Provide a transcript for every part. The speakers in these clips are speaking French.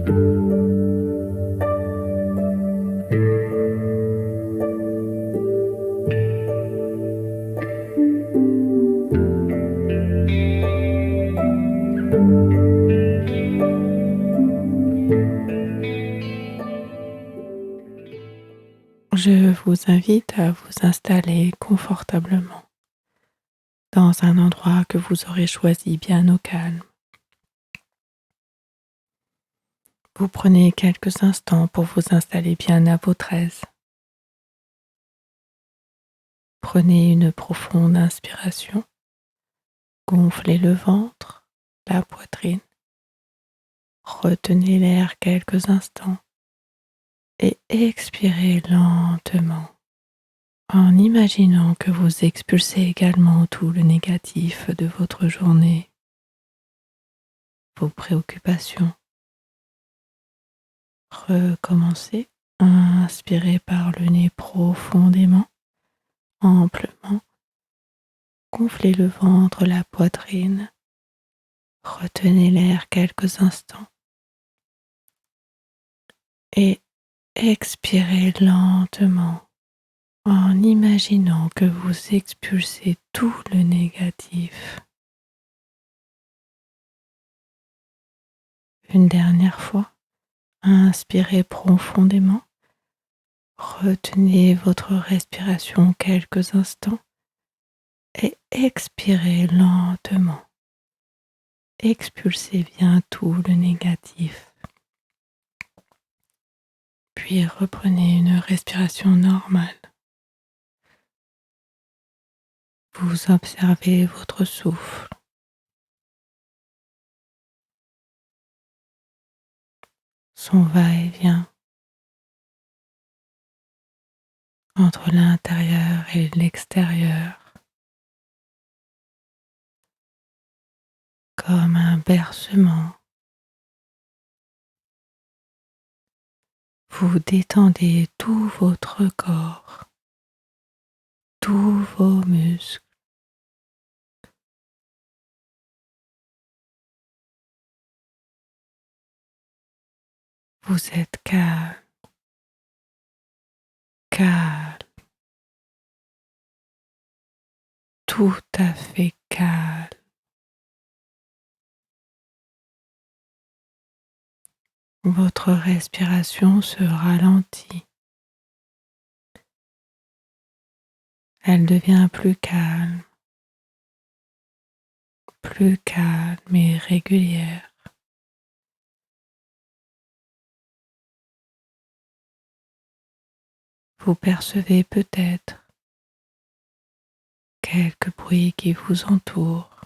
Je vous invite à vous installer confortablement dans un endroit que vous aurez choisi bien au calme. Vous prenez quelques instants pour vous installer bien à votre aise. Prenez une profonde inspiration, gonflez le ventre, la poitrine, retenez l'air quelques instants et expirez lentement en imaginant que vous expulsez également tout le négatif de votre journée, vos préoccupations. Recommencez à inspirer par le nez profondément, amplement. Gonflez le ventre, la poitrine. Retenez l'air quelques instants. Et expirez lentement en imaginant que vous expulsez tout le négatif. Une dernière fois, inspirez profondément. Retenez votre respiration quelques instants et expirez lentement. Expulsez bien tout le négatif. Puis reprenez une respiration normale. Vous observez votre souffle. Son va-et-vient entre l'intérieur et l'extérieur, comme un bercement. Vous détendez tout votre corps, tous vos muscles. Vous êtes calme, calme, tout à fait calme. Votre respiration se ralentit. Elle devient plus calme et régulière. Vous percevez peut-être quelques bruits qui vous entourent.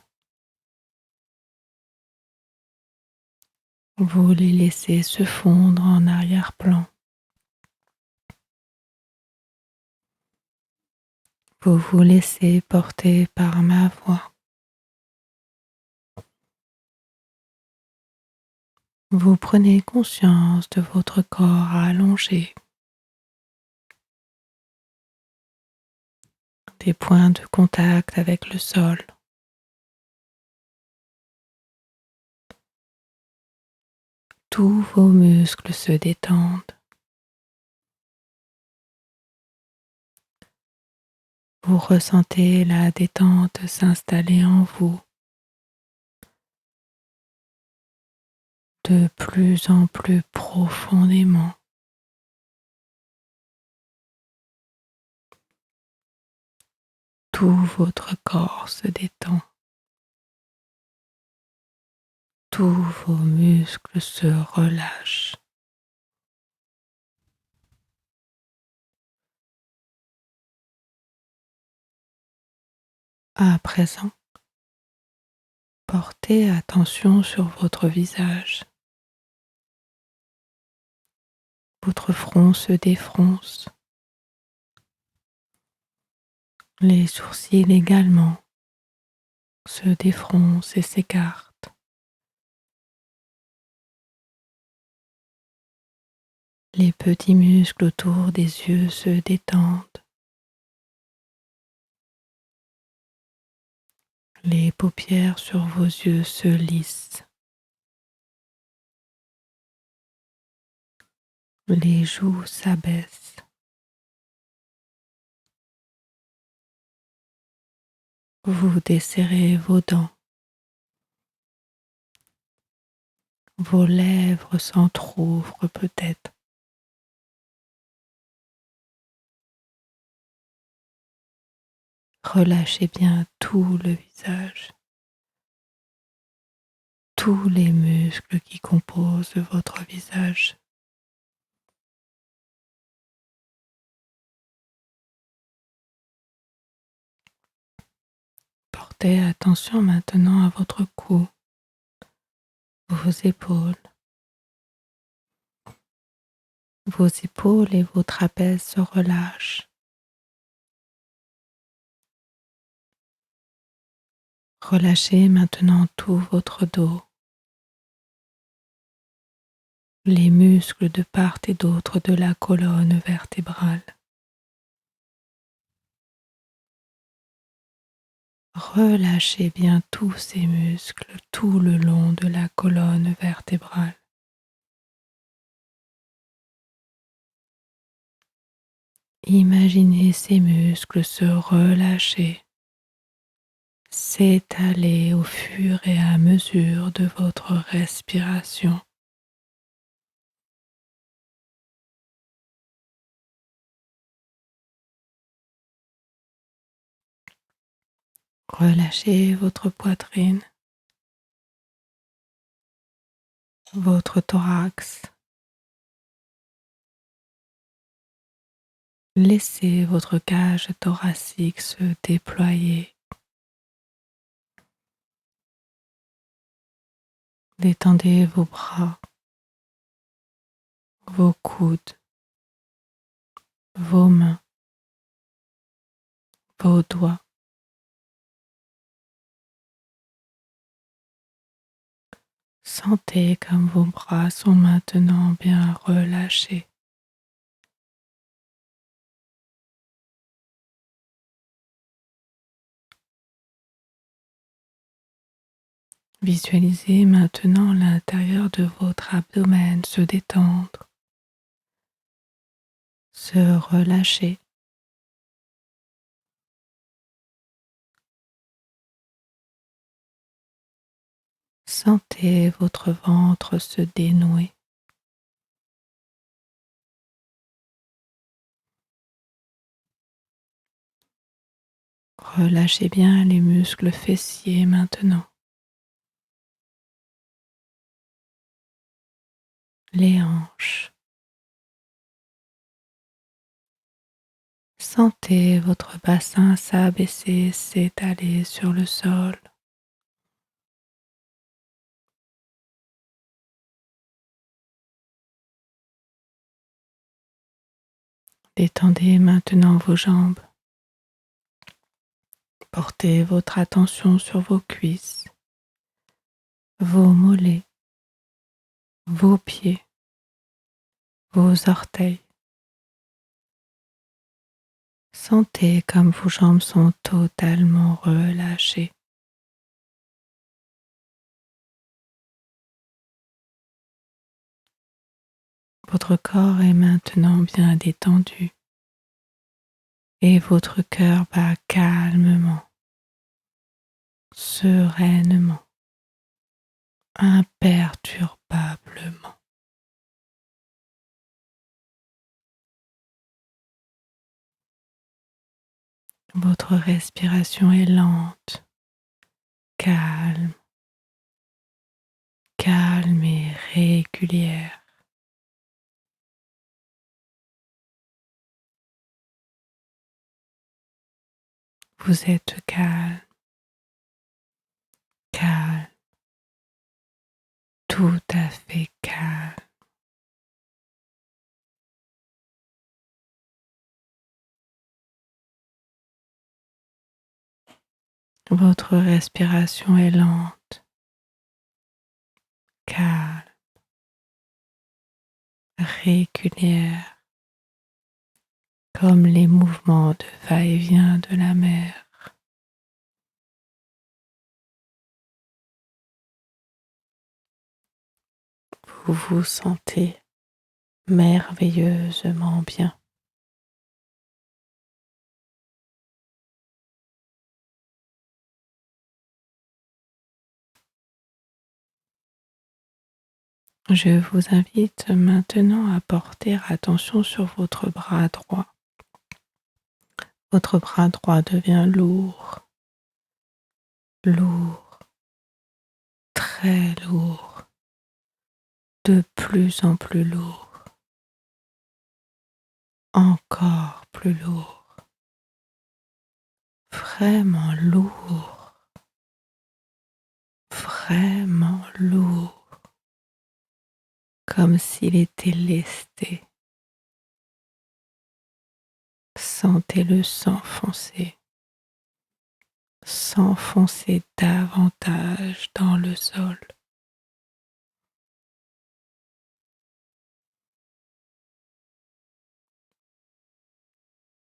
Vous les laissez se fondre en arrière-plan. Vous vous laissez porter par ma voix. Vous prenez conscience de votre corps allongé, des points de contact avec le sol. Tous vos muscles se détendent. Vous ressentez la détente s'installer en vous de plus en plus profondément. Tout votre corps se détend. Tous vos muscles se relâchent. À présent, portez attention sur votre visage. Votre front se défronce. Les sourcils également se défroncent et s'écartent. Les petits muscles autour des yeux se détendent. Les paupières sur vos yeux se lissent. Les joues s'abaissent. Vous desserrez vos dents. Vos lèvres s'entr'ouvrent peut-être. Relâchez bien tout le visage, tous les muscles qui composent votre visage. Portez attention maintenant à votre cou, vos épaules. Vos épaules et vos trapèzes se relâchent. Relâchez maintenant tout votre dos, les muscles de part et d'autre de la colonne vertébrale. Relâchez bien tous ces muscles tout le long de la colonne vertébrale. Imaginez ces muscles se relâcher, s'étaler au fur et à mesure de votre respiration. Relâchez votre poitrine, votre thorax. Laissez votre cage thoracique se déployer. Détendez vos bras, vos coudes, vos mains, vos doigts. Sentez comme vos bras sont maintenant bien relâchés. Visualisez maintenant l'intérieur de votre abdomen se détendre, se relâcher. Sentez votre ventre se dénouer. Relâchez bien les muscles fessiers maintenant. Les hanches. Sentez votre bassin s'abaisser, s'étaler sur le sol. Détendez maintenant vos jambes. Portez votre attention sur vos cuisses, vos mollets, vos pieds, vos orteils. Sentez comme vos jambes sont totalement relâchées. Votre corps est maintenant bien détendu et votre cœur bat calmement, sereinement, imperturbablement. Votre respiration est lente, calme, calme et régulière. Vous êtes calme, calme, tout à fait calme. Votre respiration est lente, calme, régulière, comme les mouvements de va-et-vient de la mer. Vous vous sentez merveilleusement bien. Je vous invite maintenant à porter attention sur votre bras droit. Votre bras droit devient lourd, lourd, très lourd, de plus en plus lourd, encore plus lourd, vraiment lourd, vraiment lourd, comme s'il était lesté. Sentez-le s'enfoncer, s'enfoncer davantage dans le sol.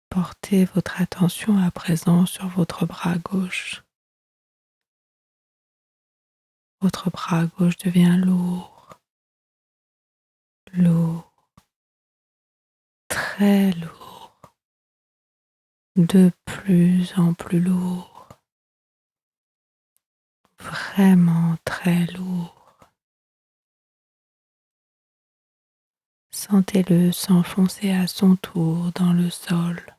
Portez votre attention à présent sur votre bras gauche. Votre bras gauche devient lourd, lourd, très lourd, de plus en plus lourd, vraiment très lourd. Sentez-le s'enfoncer à son tour dans le sol.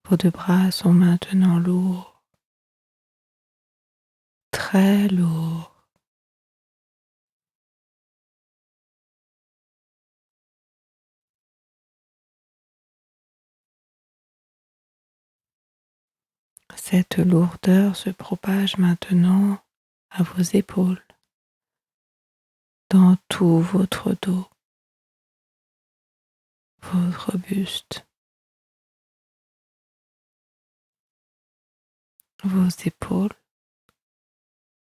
Vos deux bras sont maintenant lourds, très lourds. Cette lourdeur se propage maintenant à vos épaules, dans tout votre dos, votre buste, vos épaules,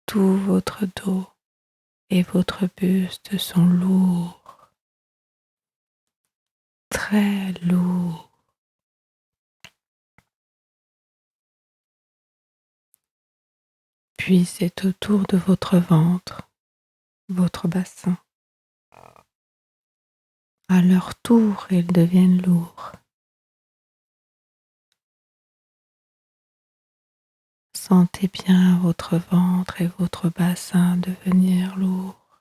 tout votre dos et votre buste sont lourds, très lourds. Puis c'est autour de votre ventre, votre bassin. À leur tour, ils deviennent lourds. Sentez bien votre ventre et votre bassin devenir lourds.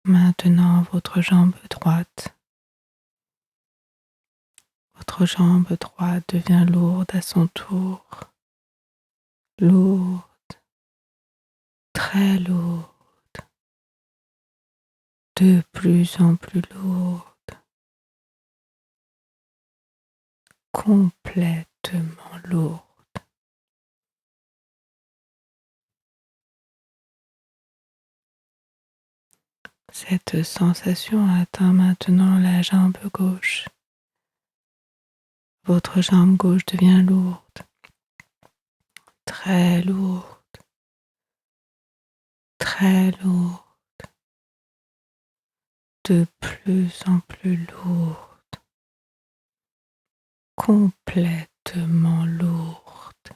Maintenant, votre jambe droite. Votre jambe droite devient lourde à son tour. Lourde, très lourde, de plus en plus lourde, complètement lourde. Cette sensation atteint maintenant la jambe gauche. Votre jambe gauche devient lourde, très lourde, très lourde, de plus en plus lourde, complètement lourde.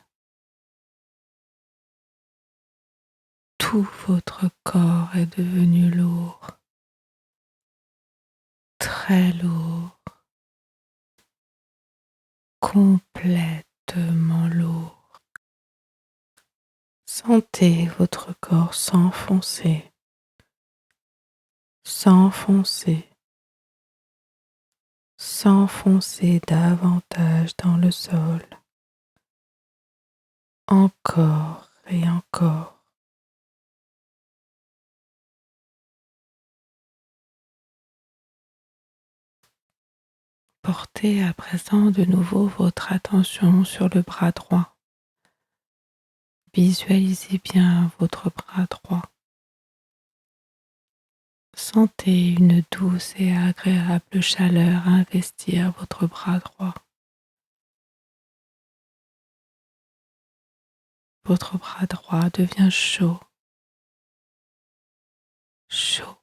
Tout votre corps est devenu lourd, très lourd, complètement lourd. Sentez votre corps s'enfoncer, s'enfoncer, s'enfoncer davantage dans le sol, encore et encore. Portez à présent de nouveau votre attention sur le bras droit. Visualisez bien votre bras droit. Sentez une douce et agréable chaleur investir votre bras droit. Votre bras droit devient chaud, chaud,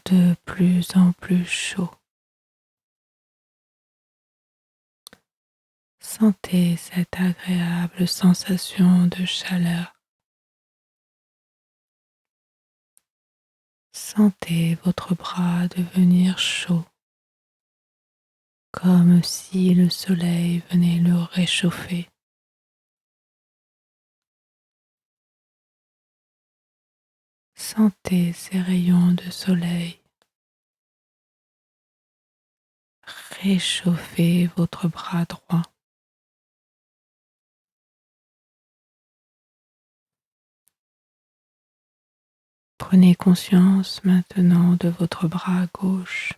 de plus en plus chaud. Sentez cette agréable sensation de chaleur. Sentez votre bras devenir chaud, comme si le soleil venait le réchauffer. Sentez ces rayons de soleil réchauffer votre bras droit. Prenez conscience maintenant de votre bras gauche.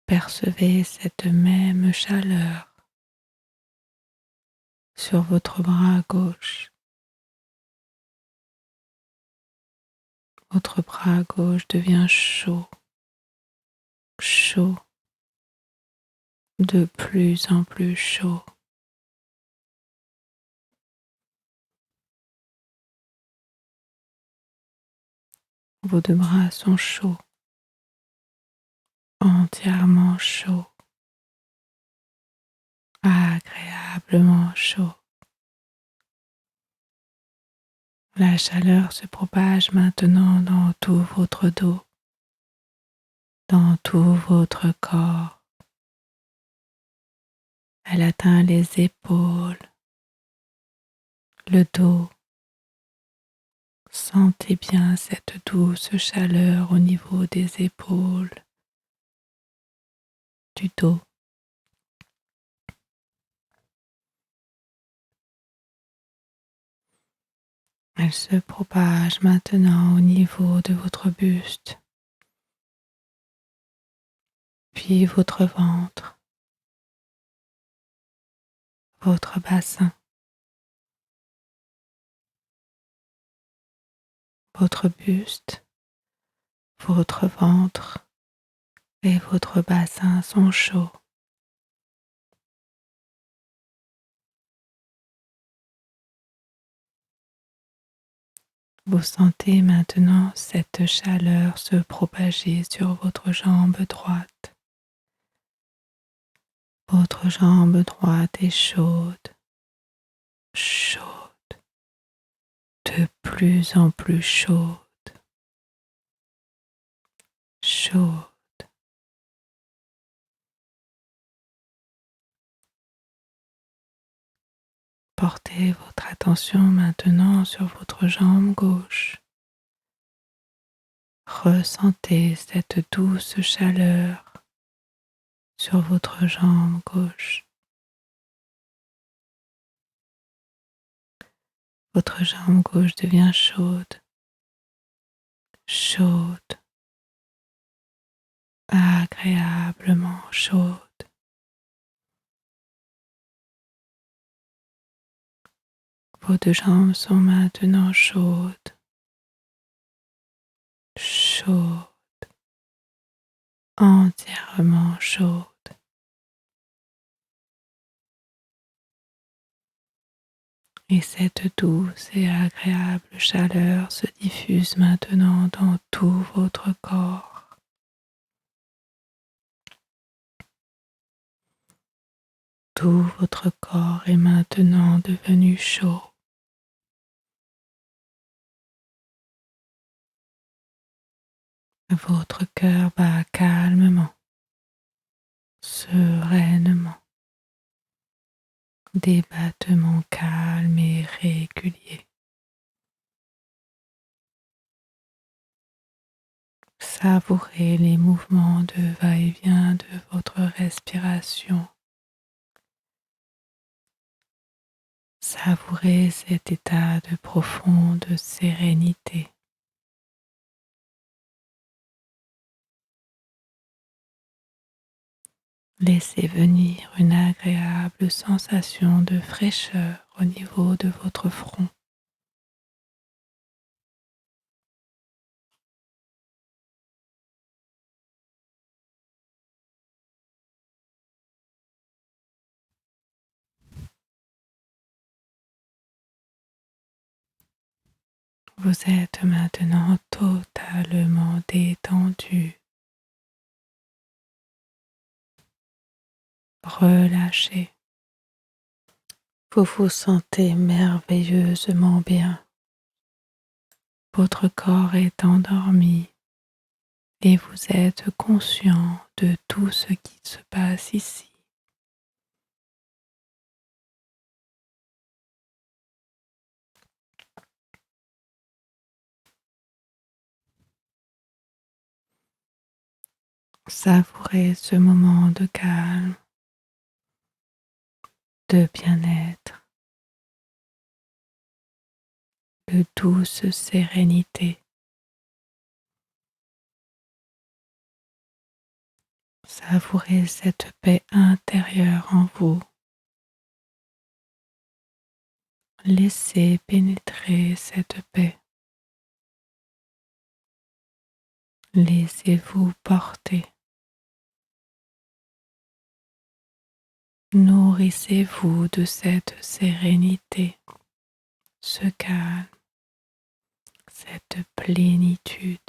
Percevez cette même chaleur sur votre bras gauche. Votre bras gauche devient chaud, chaud, de plus en plus chaud. Vos deux bras sont chauds, entièrement chauds, agréablement chauds. La chaleur se propage maintenant dans tout votre dos, dans tout votre corps. Elle atteint les épaules, le dos. Sentez bien cette douce chaleur au niveau des épaules, du dos. Elle se propage maintenant au niveau de votre buste, puis votre ventre, votre bassin, votre buste, votre ventre et votre bassin sont chauds. Vous sentez maintenant cette chaleur se propager sur votre jambe droite. Votre jambe droite est chaude, chaude, de plus en plus chaude, chaude. Portez votre attention maintenant sur votre jambe gauche. Ressentez cette douce chaleur sur votre jambe gauche. Votre jambe gauche devient chaude, chaude, agréablement chaude. Vos deux jambes sont maintenant chaudes, chaudes, entièrement chaudes. Et cette douce et agréable chaleur se diffuse maintenant dans tout votre corps. Tout votre corps est maintenant devenu chaud. Votre cœur bat calmement, sereinement. Des battements calmes et réguliers. Savourez les mouvements de va-et-vient de votre respiration. Savourez cet état de profonde sérénité. Laissez venir une agréable sensation de fraîcheur au niveau de votre front. Vous êtes maintenant totalement détendu, relâché. Vous vous sentez merveilleusement bien. Votre corps est endormi et vous êtes conscient de tout ce qui se passe ici. Savourez ce moment de calme, de bien-être, de douce sérénité. Savourez cette paix intérieure en vous. Laissez pénétrer cette paix. Laissez-vous porter. Nourrissez-vous de cette sérénité, ce calme, cette plénitude.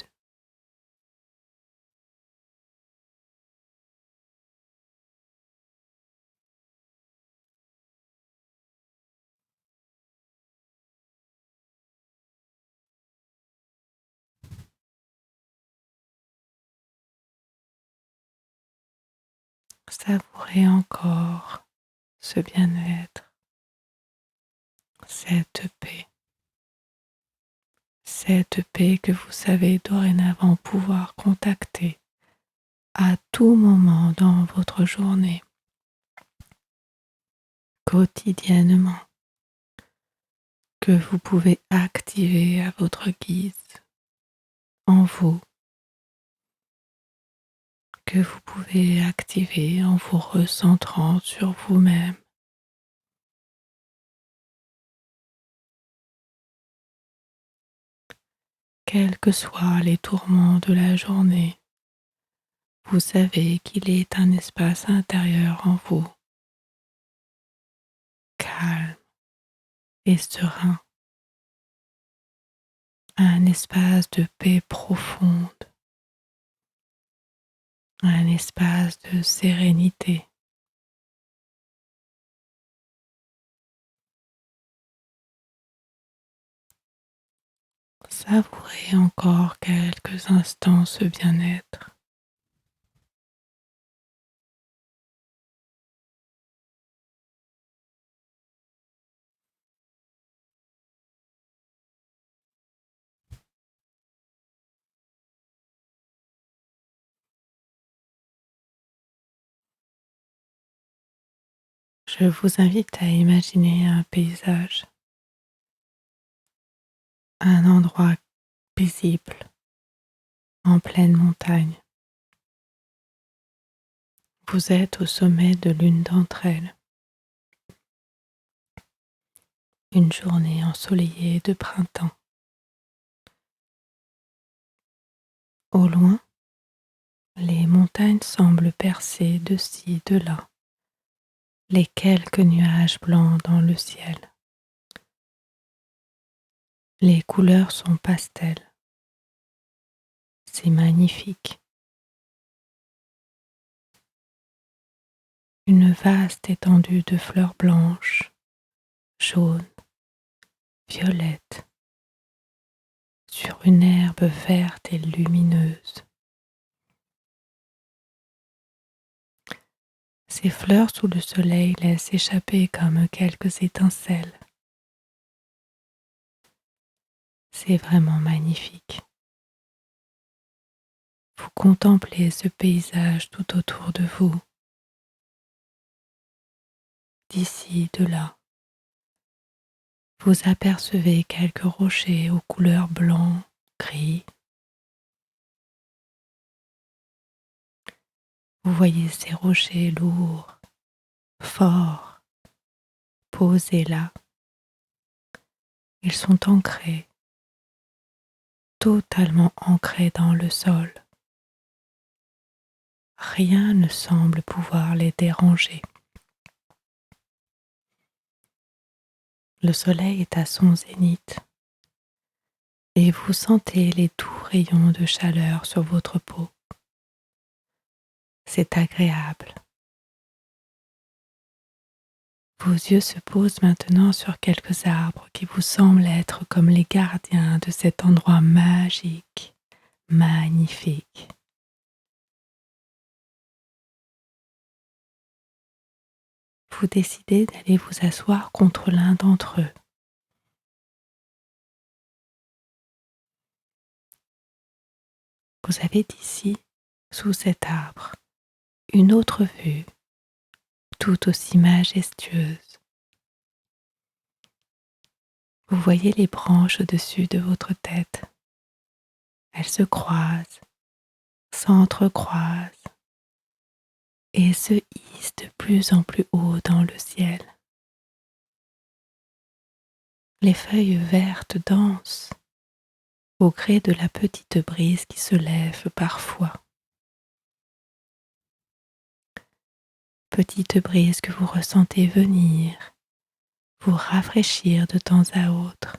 Savourez encore ce bien-être, cette paix que vous savez dorénavant pouvoir contacter à tout moment dans votre journée, quotidiennement, que vous pouvez activer à votre guise, en vous, que vous pouvez activer en vous recentrant sur vous-même. Quels que soient les tourments de la journée, vous savez qu'il est un espace intérieur en vous, calme et serein, un espace de paix profonde, un espace de sérénité. Savourez encore quelques instants ce bien-être. Je vous invite à imaginer un paysage, un endroit paisible en pleine montagne. Vous êtes au sommet de l'une d'entre elles. Une journée ensoleillée de printemps. Au loin, les montagnes semblent percer de ci, de là, les quelques nuages blancs dans le ciel. Les couleurs sont pastel. C'est magnifique. Une vaste étendue de fleurs blanches, jaunes, violettes, sur une herbe verte et lumineuse. Ces fleurs sous le soleil laissent échapper comme quelques étincelles. C'est vraiment magnifique. Vous contemplez ce paysage tout autour de vous, d'ici, de là. Vous apercevez quelques rochers aux couleurs blanc, gris. Vous voyez ces rochers lourds, forts, posés là. Ils sont ancrés, totalement ancrés dans le sol. Rien ne semble pouvoir les déranger. Le soleil est à son zénith et vous sentez les doux rayons de chaleur sur votre peau. C'est agréable. Vos yeux se posent maintenant sur quelques arbres qui vous semblent être comme les gardiens de cet endroit magique, magnifique. Vous décidez d'aller vous asseoir contre l'un d'entre eux. Vous avez d'ici, sous cet arbre, une autre vue, tout aussi majestueuse. Vous voyez les branches au-dessus de votre tête. Elles se croisent, s'entrecroisent et se hissent de plus en plus haut dans le ciel. Les feuilles vertes dansent au gré de la petite brise qui se lève parfois. Petite brise que vous ressentez venir, vous rafraîchir de temps à autre.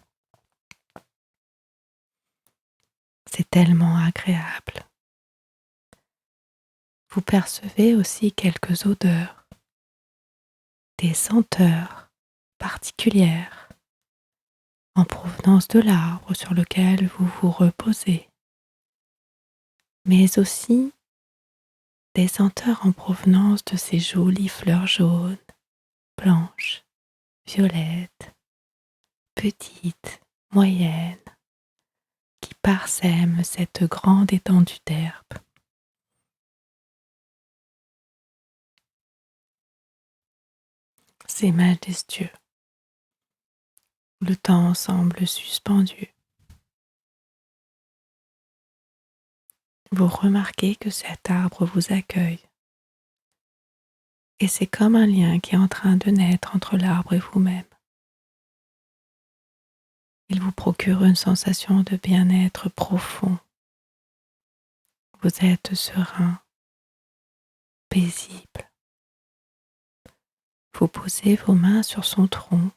C'est tellement agréable. Vous percevez aussi quelques odeurs, des senteurs particulières en provenance de l'arbre sur lequel vous vous reposez, mais aussi des senteurs en provenance de ces jolies fleurs jaunes, blanches, violettes, petites, moyennes, qui parsèment cette grande étendue d'herbe. C'est majestueux. Le temps semble suspendu. Vous remarquez que cet arbre vous accueille. Et c'est comme un lien qui est en train de naître entre l'arbre et vous-même. Il vous procure une sensation de bien-être profond. Vous êtes serein, paisible. Vous posez vos mains sur son tronc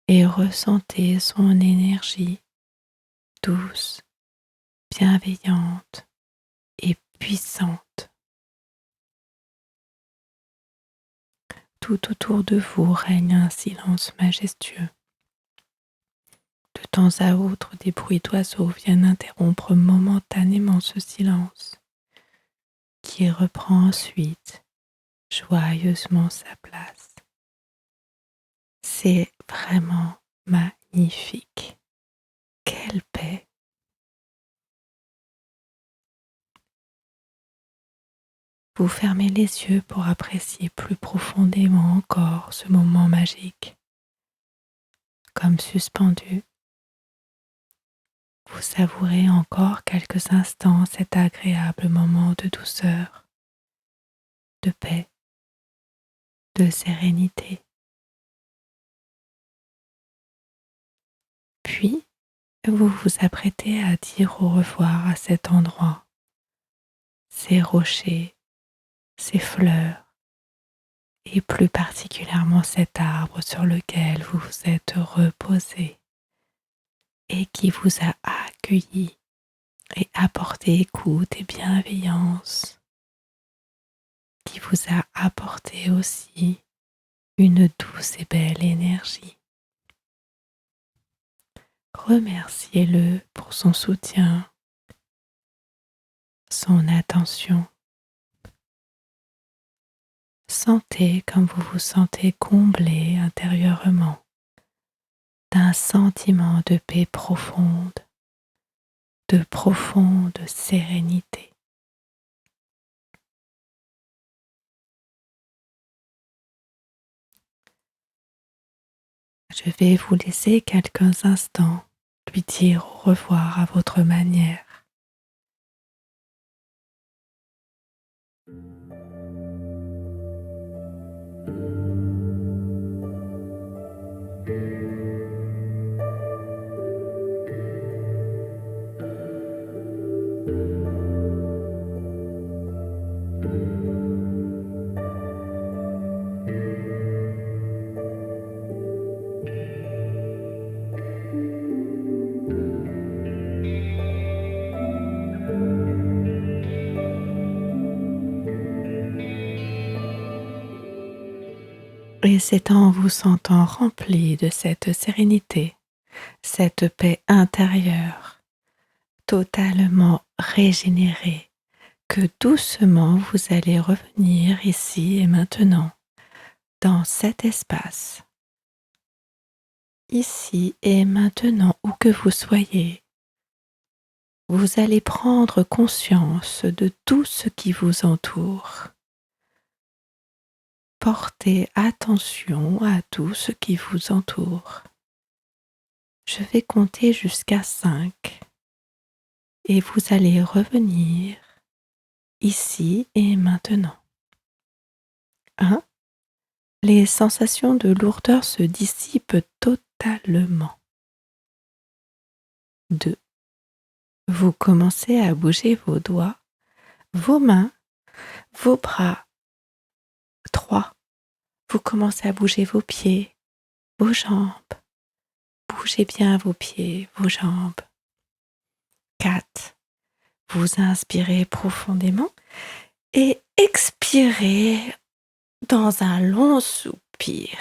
et ressentez son énergie douce, bienveillante et puissante. Tout autour de vous règne un silence majestueux. De temps à autre, des bruits d'oiseaux viennent interrompre momentanément ce silence, qui reprend ensuite joyeusement sa place. C'est vraiment magnifique. Quelle paix! Vous fermez les yeux pour apprécier plus profondément encore ce moment magique. Comme suspendu, vous savourez encore quelques instants cet agréable moment de douceur, de paix, de sérénité. Puis, vous vous apprêtez à dire au revoir à cet endroit, ces rochers, ces fleurs, et plus particulièrement cet arbre sur lequel vous vous êtes reposé et qui vous a accueilli et apporté écoute et bienveillance, qui vous a apporté aussi une douce et belle énergie. Remerciez-le pour son soutien, son attention. Sentez comme vous vous sentez comblé intérieurement d'un sentiment de paix profonde, de profonde sérénité. Je vais vous laisser quelques instants lui dire au revoir à votre manière. Et c'est en vous sentant rempli de cette sérénité, cette paix intérieure, totalement régénérée, que doucement vous allez revenir ici et maintenant, dans cet espace. Ici et maintenant, où que vous soyez, vous allez prendre conscience de tout ce qui vous entoure. Portez attention à tout ce qui vous entoure. Je vais compter jusqu'à 5 et vous allez revenir ici et maintenant. 1. Les sensations de lourdeur se dissipent totalement. 2. Vous commencez à bouger vos doigts, vos mains, vos bras. 3. Vous commencez à bouger vos pieds, vos jambes. Bougez bien vos pieds, vos jambes. 4. Vous inspirez profondément et expirez dans un long soupir.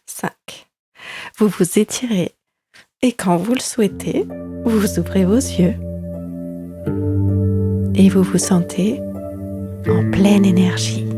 5. Vous vous étirez et quand vous le souhaitez, vous ouvrez vos yeux et vous vous sentez en pleine énergie.